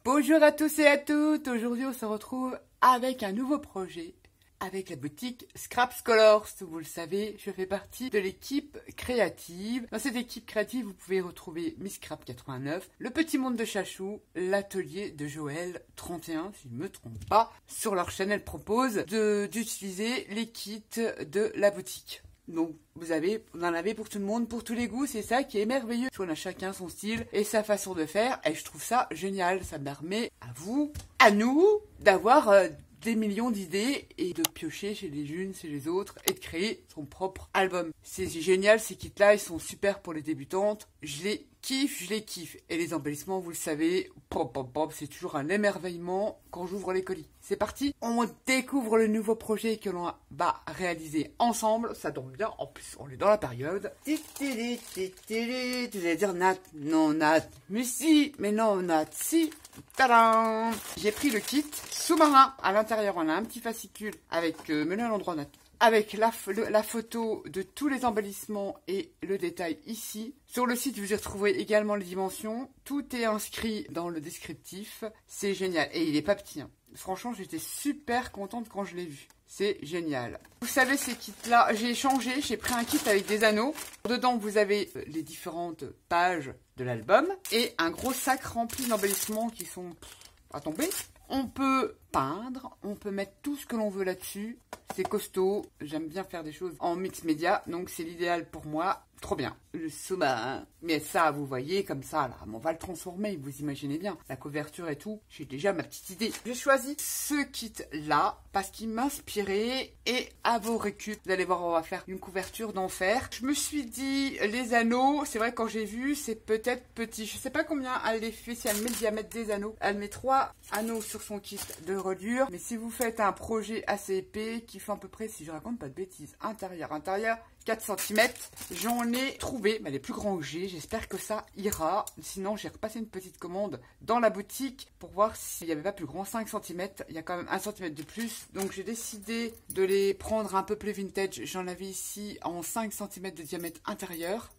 Bonjour à tous et à toutes, aujourd'hui on se retrouve avec un nouveau projet, avec la boutique Scraps Colors. Vous le savez, je fais partie de l'équipe créative. Dans cette équipe créative, vous pouvez retrouver Miss Scrap 89, le petit monde de Chachou, l'atelier de Joël 31, si je ne me trompe pas. Sur leur chaîne, elle propose d'utiliser les kits de la boutique. Donc, vous en avez pour tout le monde, pour tous les goûts, c'est ça qui est merveilleux. On a chacun son style et sa façon de faire, et je trouve ça génial. Ça permet à vous, à nous, d'avoir des millions d'idées et de piocher chez les unes, chez les autres et de créer son propre album. C'est génial, ces kits-là, ils sont super pour les débutantes. Je les kiffe. Et les embellissements, vous le savez, c'est toujours un émerveillement quand j'ouvre les colis. C'est parti, on découvre le nouveau projet que l'on va réaliser ensemble. Ça tombe bien, en plus on est dans la période. Vous allez dire Nat, non Nat, mais si, mais non Nat, si. Tadam! J'ai pris le kit sous-marin. À l'intérieur, on a un petit fascicule avec, mets-le à l'endroit Nat, avec la photo de tous les embellissements et le détail ici. Sur le site, vous y retrouverez également les dimensions. Tout est inscrit dans le descriptif. C'est génial. Et il est pas petit, hein. Franchement, j'étais super contente quand je l'ai vu. C'est génial. Vous savez, ces kits-là, j'ai changé. J'ai pris un kit avec des anneaux. Dedans, vous avez les différentes pages de l'album et un gros sac rempli d'embellissements qui sont à tomber. On peut peindre, on peut mettre tout ce que l'on veut là-dessus. C'est costaud, j'aime bien faire des choses en mix média, donc c'est l'idéal pour moi. Trop bien. Le sous-marin. Mais ça, vous voyez, comme ça, là, on va le transformer, vous imaginez bien. La couverture et tout, j'ai déjà ma petite idée. J'ai choisi ce kit-là, parce qu'il m'inspirait, et à vos récup, vous allez voir, on va faire une couverture d'enfer. Je me suis dit, les anneaux, c'est vrai, quand j'ai vu, c'est peut-être petit. Je sais pas combien elle les fait, si elle met le diamètre des anneaux. Elle met 3 anneaux sur son kit de reliure. Mais si vous faites un projet assez épais, qui fait à peu près, si je raconte pas de bêtises, intérieur, 4 cm, j'en ai trouvé les plus grands que j'ai, j'espère que ça ira. Sinon, j'ai repassé une petite commande dans la boutique pour voir s'il n'y avait pas plus grand, 5 cm, il y a quand même 1 cm de plus. Donc j'ai décidé de les prendre un peu plus vintage, j'en avais ici en 5 cm de diamètre intérieur,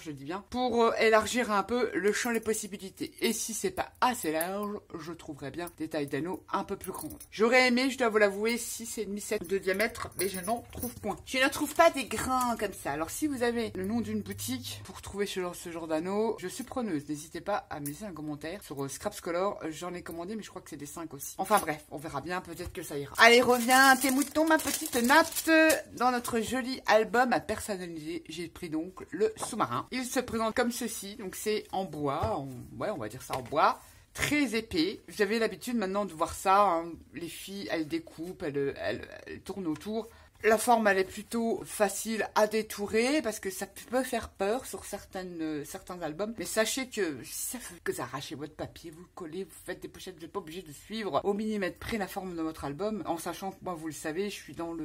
je dis bien, pour élargir un peu le champ des possibilités. Et si c'est pas assez large, je trouverais bien des tailles d'anneaux un peu plus grandes. J'aurais aimé, je dois vous l'avouer, 6,5 de diamètre, mais je n'en trouve point. Je ne trouve pas des grains comme ça. Alors si vous avez le nom d'une boutique pour trouver ce genre d'anneaux, je suis preneuse. N'hésitez pas à me laisser un commentaire. Sur Scraps Color, j'en ai commandé, mais je crois que c'est des 5 aussi. Enfin bref, on verra bien, peut-être que ça ira. Allez, reviens tes moutons, ma petite natte. Dans notre joli album à personnaliser, j'ai pris donc le sous-marin. Il se présente comme ceci, donc c'est en bois, ouais, on va dire ça en bois, très épais. J'avais l'habitude maintenant de voir ça, hein. Les filles, elles découpent, elles tournent autour. La forme, elle est plutôt facile à détourer parce que ça peut faire peur sur certains albums. Mais sachez que si ça fait que vous arrachez votre papier, vous le collez, vous faites des pochettes, vous n'êtes pas obligé de suivre au millimètre près la forme de votre album. En sachant que moi, vous le savez, je suis dans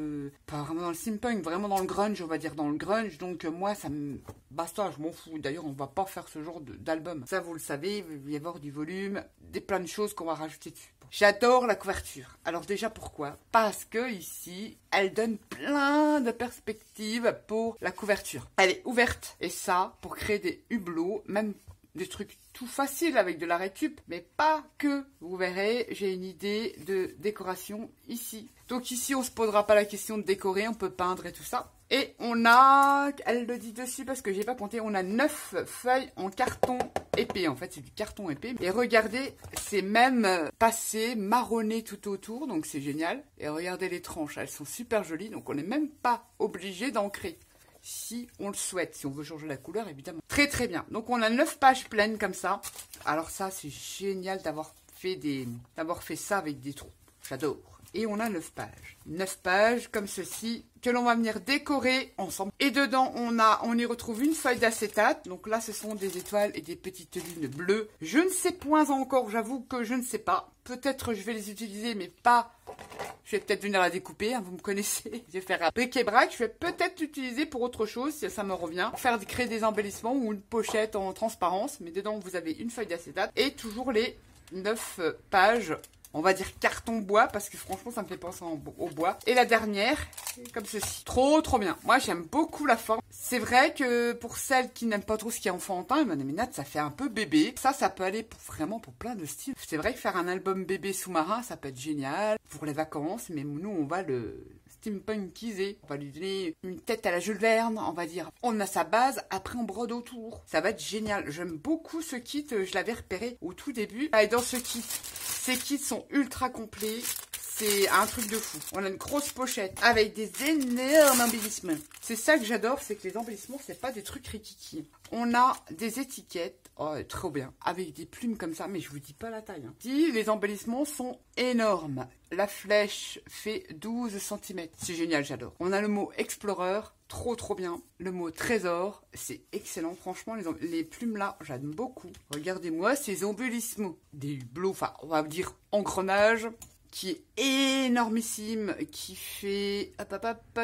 pas vraiment dans le steampunk, vraiment dans le grunge, on va dire dans le grunge. Donc moi, ça me basta, je m'en fous. D'ailleurs, on va pas faire ce genre d'album. Ça, vous le savez, il va y avoir du volume, plein de choses qu'on va rajouter dessus. J'adore la couverture. Alors déjà, pourquoi? Parce que ici, elle donne plein de perspectives pour la couverture. Elle est ouverte. Et ça, pour créer des hublots, même des trucs tout faciles avec de la récup, mais pas que. Vous verrez, j'ai une idée de décoration ici. Donc ici, on se posera pas la question de décorer, on peut peindre et tout ça. Et on a, elle le dit dessus parce que j'ai pas compté, on a 9 feuilles en carton épais. En fait, c'est du carton épais. Et regardez, c'est même passé, marronné tout autour, donc c'est génial. Et regardez les tranches, elles sont super jolies, donc on n'est même pas obligé d'ancrer. Si on le souhaite, si on veut changer la couleur, évidemment. Très très bien. Donc on a 9 pages pleines comme ça. Alors ça, c'est génial d'avoir fait ça avec des trous. J'adore. Et on a 9 pages. 9 pages comme ceci que l'on va venir décorer ensemble. Et dedans, on y retrouve une feuille d'acétate. Donc là, ce sont des étoiles et des petites lunes bleues. Je ne sais point encore, j'avoue que je ne sais pas. Peut-être je vais les utiliser, mais pas... Je vais peut-être venir la découper, hein, vous me connaissez. Je vais faire un bric-et-brac. Je vais peut-être l'utiliser pour autre chose, si ça me revient. Créer des embellissements ou une pochette en transparence. Mais dedans, vous avez une feuille d'acétate et toujours les 9 pages on va dire carton bois, parce que franchement, ça me fait penser au bois. Et la dernière, comme ceci. Trop, trop bien. Moi, j'aime beaucoup la forme. C'est vrai que pour celles qui n'aiment pas trop ce qui est enfantin, ils m'ont dit, mais Nat, ça fait un peu bébé. Ça peut aller vraiment pour plein de styles. C'est vrai que faire un album bébé sous-marin, ça peut être génial pour les vacances, mais nous, on va le steampunkiser. On va lui donner une tête à la Jules Verne, on va dire. On a sa base, après on brode autour. Ça va être génial. J'aime beaucoup ce kit, je l'avais repéré au tout début. Et dans ce kit, ces kits sont ultra complets. C'est un truc de fou. On a une grosse pochette avec des énormes embellissements. C'est ça que j'adore, c'est que les embellissements, c'est pas des trucs rikiki. On a des étiquettes. Oh, trop bien. Avec des plumes comme ça, mais je vous dis pas la taille. Hein. Les embellissements sont énormes. La flèche fait 12 cm. C'est génial, j'adore. On a le mot Explorer. Trop, trop bien. Le mot Trésor. C'est excellent. Franchement, les plumes là, j'aime beaucoup. Regardez-moi ces embellissements. Des hublots, enfin, on va dire engrenage, qui est énormissime, qui fait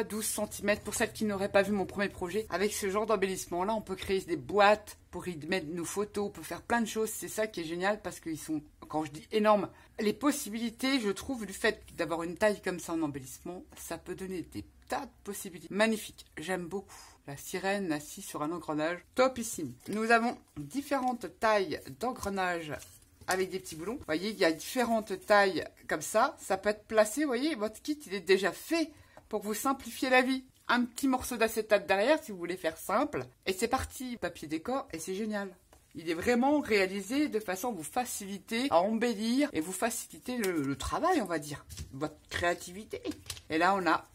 12 cm pour celles qui n'auraient pas vu mon premier projet. Avec ce genre d'embellissement là, on peut créer des boîtes pour y mettre nos photos, on peut faire plein de choses. C'est ça qui est génial parce qu'ils sont, quand je dis énormes, les possibilités, je trouve, du fait d'avoir une taille comme ça en embellissement, ça peut donner des tas de possibilités. Magnifique, j'aime beaucoup. La sirène assise sur un engrenage, topissime. Nous avons différentes tailles d'engrenages avec des petits boulons. Vous voyez, il y a différentes tailles comme ça. Ça peut être placé, vous voyez, votre kit, il est déjà fait pour vous simplifier la vie. Un petit morceau d'acétate derrière si vous voulez faire simple. Et c'est parti, papier décor, et c'est génial. Il est vraiment réalisé de façon à vous faciliter à embellir et vous faciliter le travail, on va dire. Votre créativité. Et là, on a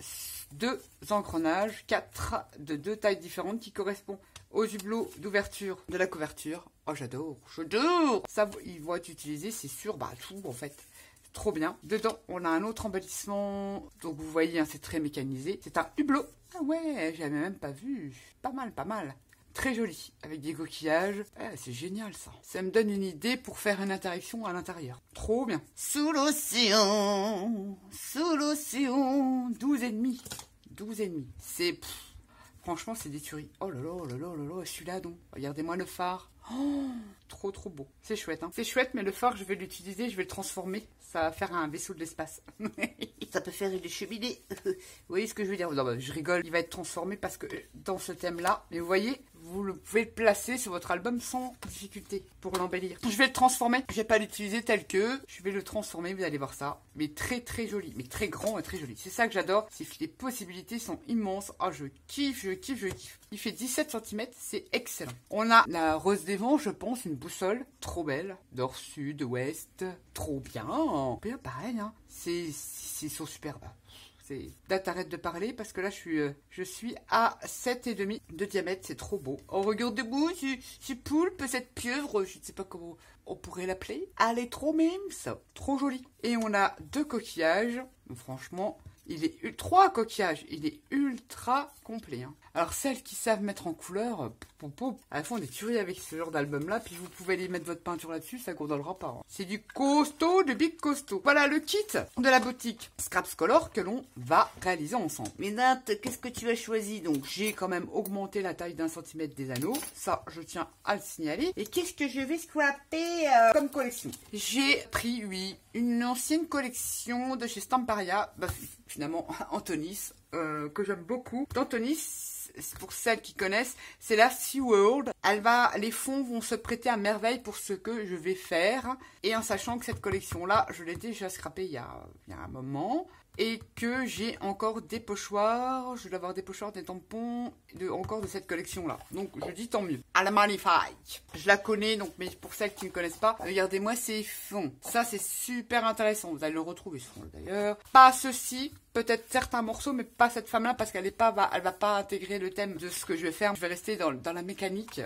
2 engrenages, 4 de 2 tailles différentes qui correspondent aux hublots d'ouverture de la couverture. Oh, j'adore, j'adore. Ça, ils vont être utilisés, c'est sûr, tout en fait. Trop bien. Dedans, on a un autre embellissement. Donc, vous voyez, hein, c'est très mécanisé. C'est un hublot. Ah ouais, j'avais même pas vu. Pas mal, pas mal. Très joli, avec des coquillages. C'est génial, ça. Ça me donne une idée pour faire une interaction à l'intérieur. Trop bien. Sous l'océan, 12,5. 12,5. C'est... Franchement, c'est des tueries. Oh là là, oh là là, oh là là, celui-là donc. Regardez-moi le phare. Oh, trop trop beau. C'est chouette, hein. C'est chouette, mais le phare, je vais l'utiliser, je vais le transformer. Ça va faire un vaisseau de l'espace. Ça peut faire une cheminée. Vous voyez ce que je veux dire? Non, je rigole. Il va être transformé parce que dans ce thème-là, mais vous voyez, vous pouvez le placer sur votre album sans difficulté pour l'embellir. Je vais le transformer. Je vais pas l'utiliser tel que. Je vais le transformer, vous allez voir ça. Mais très très joli, mais très grand et très joli. C'est ça que j'adore, c'est que les possibilités sont immenses. Oh, je kiffe, je kiffe, je kiffe. Il fait 17 cm, c'est excellent. On a la rose des vents, je pense, une boussole trop belle. Nord, sud, ouest, trop bien. Bien pareil, hein. C'est sont superbes. Date, arrête de parler parce que là je suis à 7,5 de diamètre, c'est trop beau. Oh, regardez-vous, ce poulpe, cette pieuvre, je ne sais pas comment on pourrait l'appeler. Elle est trop mimes, trop jolie. Et on a 2 coquillages, franchement, 3 coquillages, il est ultra complet. Hein. Alors celles qui savent mettre en couleur, elles font des tueries avec ce genre d'album là, puis vous pouvez aller mettre votre peinture là-dessus, ça gondolera pas. Hein. C'est du costaud, du big costaud. Voilà le kit de la boutique Scraps Color que l'on va réaliser ensemble. Mais Nat, qu'est-ce que tu as choisi? Donc j'ai quand même augmenté la taille d'1 cm des anneaux, ça je tiens à le signaler. Et qu'est-ce que je vais scraper comme collection? J'ai pris, oui, une ancienne collection de chez Stamparia, finalement Antonis, que j'aime beaucoup. D'Antonis, pour celles qui connaissent, c'est la SeaWorld. Les fonds vont se prêter à merveille pour ce que je vais faire. Et en sachant que cette collection-là, je l'ai déjà scrappée il y a un moment. Et que j'ai encore des pochoirs, je dois avoir des pochoirs, des tampons, encore de cette collection-là. Donc je dis tant mieux. À la magnifique. Je la connais, donc, mais pour celles qui ne connaissent pas, regardez-moi ces fonds. Ça c'est super intéressant, vous allez le retrouver ce fond d'ailleurs. Pas ceci, peut-être certains morceaux, mais pas cette femme-là, parce qu'elle va pas intégrer le thème de ce que je vais faire. Je vais rester dans la mécanique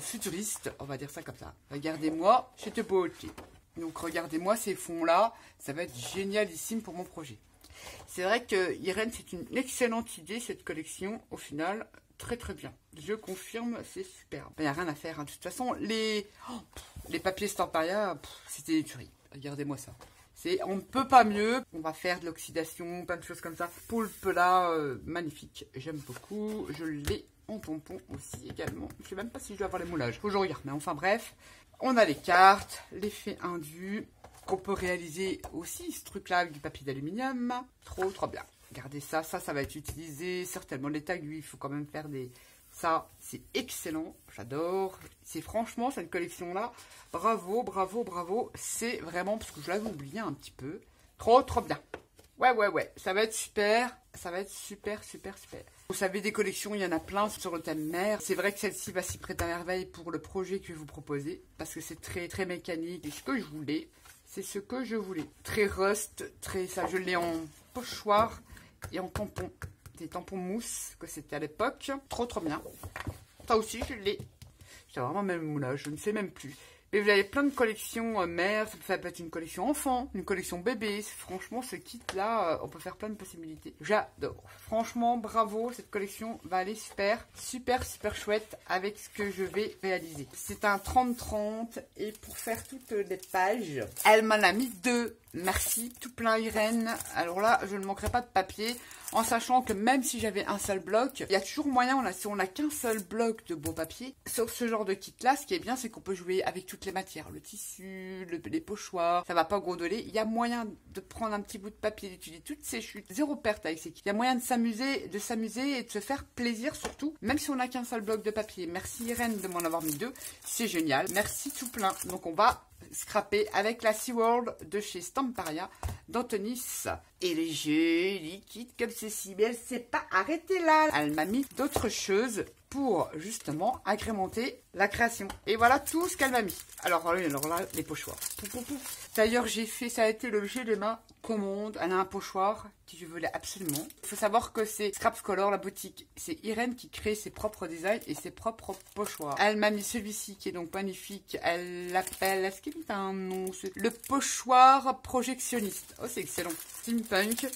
futuriste, on va dire ça comme ça. Regardez-moi, c'est beau. Donc regardez-moi ces fonds-là, ça va être génialissime pour mon projet. C'est vrai que Irène, c'est une excellente idée, cette collection. Au final, très très bien. Je confirme, c'est superbe. Il n'y a rien à faire. Hein. De toute façon, les papiers Stamparia, c'était des tueries. Regardez-moi ça. On ne peut pas mieux. On va faire de l'oxydation, plein de choses comme ça. Poulpe là, magnifique. J'aime beaucoup. Je l'ai en tampon aussi également. Je ne sais même pas si je dois avoir les moulages. Faut que je regarde. Mais enfin bref, on a les cartes, l'effet indu. qu'on peut réaliser aussi ce truc-là avec du papier d'aluminium. Trop bien. Regardez ça, ça va être utilisé certainement. Les tags, lui, il faut quand même faire des... Ça, c'est excellent, j'adore. C'est franchement, cette collection-là, bravo, bravo, bravo. C'est vraiment, parce que je l'avais oublié un petit peu. Trop bien. Ouais, ça va être super. Ça va être super. Vous savez, des collections, il y en a plein sur le thème mer. C'est vrai que celle-ci va s'y prêter à merveille pour le projet que je vais vous proposer. Parce que c'est très mécanique. Et ce que je voulais, c'est ce que je voulais. Très rust, ça, je l'ai en pochoir et en tampon. Des tampons mousse que c'était à l'époque. Trop bien. Ça aussi, je l'ai. J'ai vraiment même moulage, je ne sais même plus. Mais vous avez plein de collections mères, ça peut être une collection enfant, une collection bébé. Franchement, ce kit-là, on peut faire plein de possibilités. J'adore. Franchement, bravo, cette collection va aller super chouette avec ce que je vais réaliser. C'est un 30-30 et pour faire toutes les pages, elle m'en a mis 2. Merci, tout plein Irène. Alors là, je ne manquerai pas de papier, en sachant que même si j'avais un seul bloc, il y a toujours moyen, si on n'a qu'un seul bloc de beau papier, sur ce genre de kit-là, ce qui est bien, c'est qu'on peut jouer avec toutes les matières. Le tissu, les pochoirs, ça va pas gondoler. Il y a moyen de prendre un petit bout de papier, d'étudier toutes ces chutes. Zéro perte avec ces kits. Il y a moyen de s'amuser et de se faire plaisir surtout, même si on n'a qu'un seul bloc de papier. Merci Irène de m'en avoir mis 2. C'est génial. Merci tout plein. Donc on va scraper avec la SeaWorld de chez Stamparia d'Antonis. Et les jeux liquides comme ceci, mais elle s'est pas arrêtée là. Elle m'a mis d'autres choses pour justement agrémenter la création. Et voilà tout ce qu'elle m'a mis. Alors là, les pochoirs. D'ailleurs, ça a été l'objet de ma commande. Elle a un pochoir que je voulais absolument. Il faut savoir que c'est Scraps Color, la boutique. C'est Irène qui crée ses propres designs et ses propres pochoirs. Elle m'a mis celui-ci qui est donc magnifique. Elle l'appelle, est-ce qu'il a un nom? Le pochoir projectionniste. Oh, c'est excellent. Steampunk.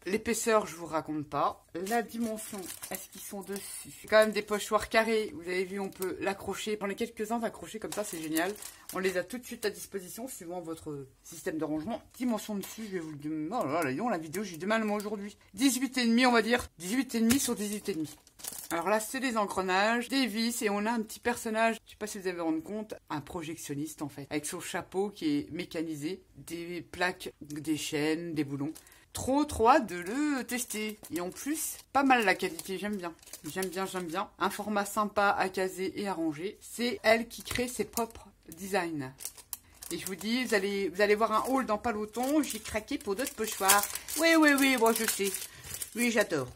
L'épaisseur, je vous raconte pas. La dimension, est-ce qu'ils sont dessus? C'est quand même des pochoirs carrés. Vous avez vu, on peut l'accrocher. J'en ai quelques-uns d'accrocher comme ça, c'est génial. On les a tout de suite à disposition, suivant votre système de rangement. Dimension dessus, je vais vous le dire. Oh là là, la vidéo, j'ai du mal moi aujourd'hui. 18,5, on va dire. 18,5 sur 18,5. Alors là, c'est des engrenages, des vis, et on a un petit personnage, je sais pas si vous avez rendu compte, un projectionniste en fait, avec son chapeau qui est mécanisé, des plaques, des chaînes, des boulons. Trop hâte de le tester. Et en plus, pas mal la qualité, j'aime bien. J'aime bien. Un format sympa à caser et à ranger. C'est elle qui crée ses propres designs. Et je vous dis, vous allez voir un haul dans pas longtemps. J'ai craqué pour d'autres pochoirs. Oui, moi je sais. Oui, j'adore.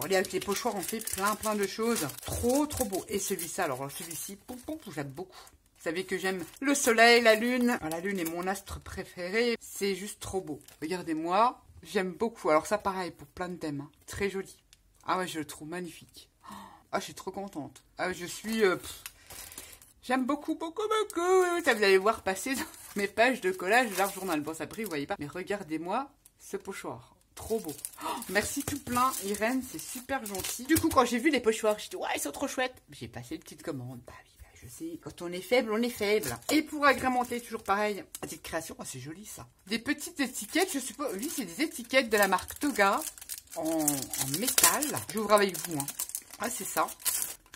Et avec les pochoirs, on fait plein de choses. Trop beau. Et celui-ci, alors celui-ci, j'aime beaucoup. Vous savez que j'aime le soleil, la lune. La lune est mon astre préféré. C'est juste trop beau. Regardez-moi. J'aime beaucoup. Alors ça, pareil, pour plein de thèmes. Hein. Très joli. Ah ouais, je le trouve magnifique. Ah, je suis trop contente. Ah, je suis... J'aime beaucoup. Ça, vous allez voir passer dans mes pages de collage de l'art journal. Bon, ça brille, vous voyez pas. Mais regardez-moi ce pochoir. Trop beau. Oh, merci tout plein, Irène. C'est super gentil. Du coup, quand j'ai vu les pochoirs, j'ai dit, ouais, ils sont trop chouettes. J'ai passé une petite commande. Bah oui. Je sais, quand on est faible, on est faible. Et pour agrémenter, toujours pareil, petite création, oh, c'est joli ça. Des petites étiquettes, je suppose, oui, c'est des étiquettes de la marque Toga en métal. J'ouvre avec vous. Hein. Ah, c'est ça.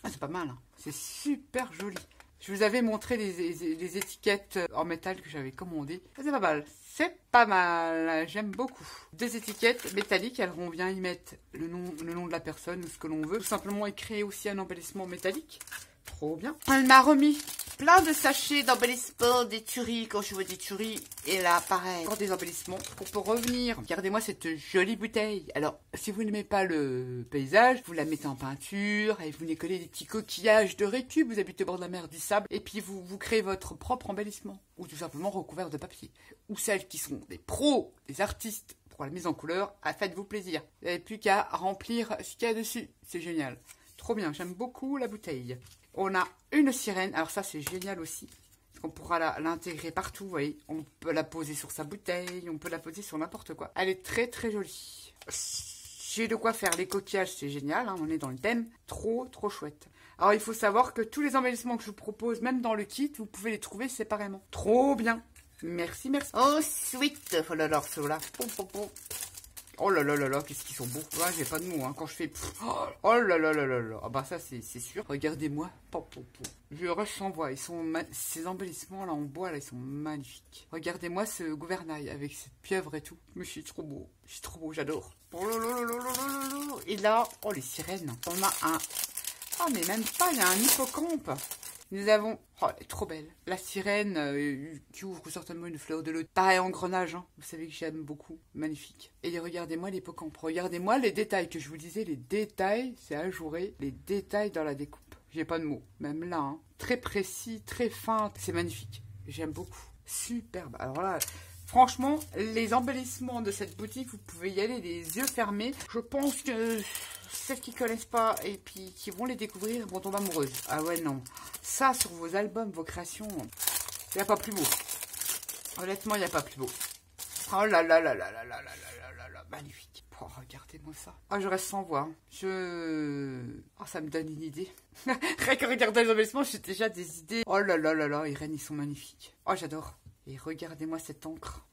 Ah, c'est pas mal. Hein. C'est super joli. Je vous avais montré les étiquettes en métal que j'avais commandées. Ah, c'est pas mal. C'est pas mal. J'aime beaucoup. Des étiquettes métalliques. Alors, on vient y mettre le nom de la personne ou ce que l'on veut. Tout simplement, et créer aussi un embellissement métallique. Trop bien. Elle m'a remis plein de sachets d'embellissement, des tueries, quand je vois des tueries. Et là, pareil, encore des embellissements. Pour revenir, regardez-moi cette jolie bouteille. Alors, si vous n'aimez pas le paysage, vous la mettez en peinture et vous y collez des petits coquillages de récup. Vous habitez au bord de la mer, du sable. Et puis, vous créez votre propre embellissement. Ou tout simplement recouvert de papier. Ou celles qui sont des pros, des artistes pour la mise en couleur, faites-vous plaisir. Vous n'avez plus qu'à remplir ce qu'il y a dessus. C'est génial. Trop bien, j'aime beaucoup la bouteille. On a une sirène, alors ça c'est génial aussi, parce qu'on pourra l'intégrer partout, vous voyez. On peut la poser sur sa bouteille, on peut la poser sur n'importe quoi. Elle est très jolie. J'ai de quoi faire les coquillages, c'est génial, hein, on est dans le thème. Trop chouette. Alors il faut savoir que tous les embellissements que je vous propose, même dans le kit, vous pouvez les trouver séparément. Trop bien. Merci. Ensuite, oh là là, cela. Oh là là là là, qu'est-ce qu'ils sont beaux. Ouais, j'ai pas de mots, hein. Quand je fais... Oh là là là là là. Ah bah ça, c'est sûr. Regardez-moi. Je reste sans voix. Ils sont ces embellissements là en bois, là, ils sont magnifiques. Regardez-moi ce gouvernail avec cette pieuvre et tout. Mais je suis trop beau. Je suis trop beau, j'adore. Oh là là là là là là. Et là, oh les sirènes. On a un... Oh mais même pas, il y a un hippocampe. Nous avons, oh, elle est trop belle, la sirène qui ouvre certainement une fleur de l'automne. Pareil engrenage, hein. Vous savez que j'aime beaucoup, magnifique. Et regardez-moi l'hippocampe, regardez-moi les détails que je vous disais, les détails, c'est ajouré, les détails dans la découpe. J'ai pas de mots, même là, hein. Très précis, très fin, c'est magnifique. J'aime beaucoup, superbe. Alors là, franchement, les embellissements de cette boutique, vous pouvez y aller les yeux fermés. Je pense que celles qui connaissent pas et puis qui vont les découvrir vont tomber amoureuses. Ah ouais, non. Ça, sur vos albums, vos créations, il n'y a pas plus beau. Honnêtement, il n'y a pas plus beau. Oh là là là là là là là là là là, magnifique. Oh, regardez-moi ça. Ah, je reste sans voix. Oh, ça me donne une idée. Rien que regarder les embellissements, j'ai déjà des idées. Oh là là là là, les rennes, ils sont magnifiques. Oh, j'adore. Et regardez-moi cette encre.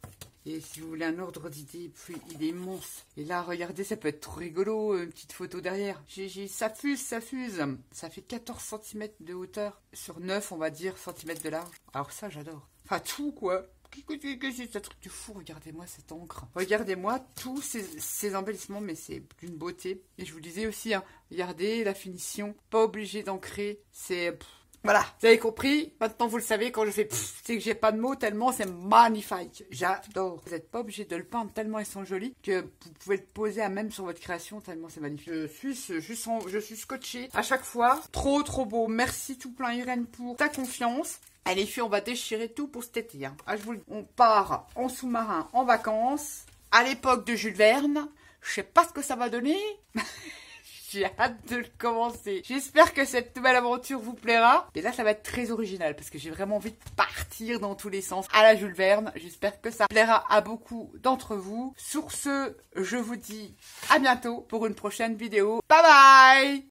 Et si vous voulez un ordre d'idée, puis il est immense. Et là, regardez, ça peut être trop rigolo, une petite photo derrière. Ça fuse, ça fuse. Ça fait 14 cm de hauteur sur 9, on va dire, cm de large. Alors ça, j'adore. Enfin, tout, quoi. C'est un truc de fou, regardez-moi cette encre. Regardez-moi tous ces embellissements, mais c'est d'une beauté. Et je vous disais aussi, hein, regardez la finition, pas obligé d'ancrer, c'est... Voilà, vous avez compris. Maintenant, vous le savez, quand je fais c'est que j'ai pas de mots tellement c'est magnifique. J'adore. Vous n'êtes pas obligé de le peindre tellement ils sont jolis que vous pouvez le poser à même sur votre création tellement c'est magnifique. Je suis scotchée à chaque fois. Trop, trop beau. Merci tout plein Irène pour ta confiance. Allez, filles, on va déchirer tout pour cet été. Hein. Ah, je vous le dis. On part en sous-marin en vacances à l'époque de Jules Verne. Je sais pas ce que ça va donner. J'ai hâte de le commencer. J'espère que cette nouvelle aventure vous plaira. Et là, ça va être très original parce que j'ai vraiment envie de partir dans tous les sens à la Jules Verne. J'espère que ça plaira à beaucoup d'entre vous. Sur ce, je vous dis à bientôt pour une prochaine vidéo. Bye bye!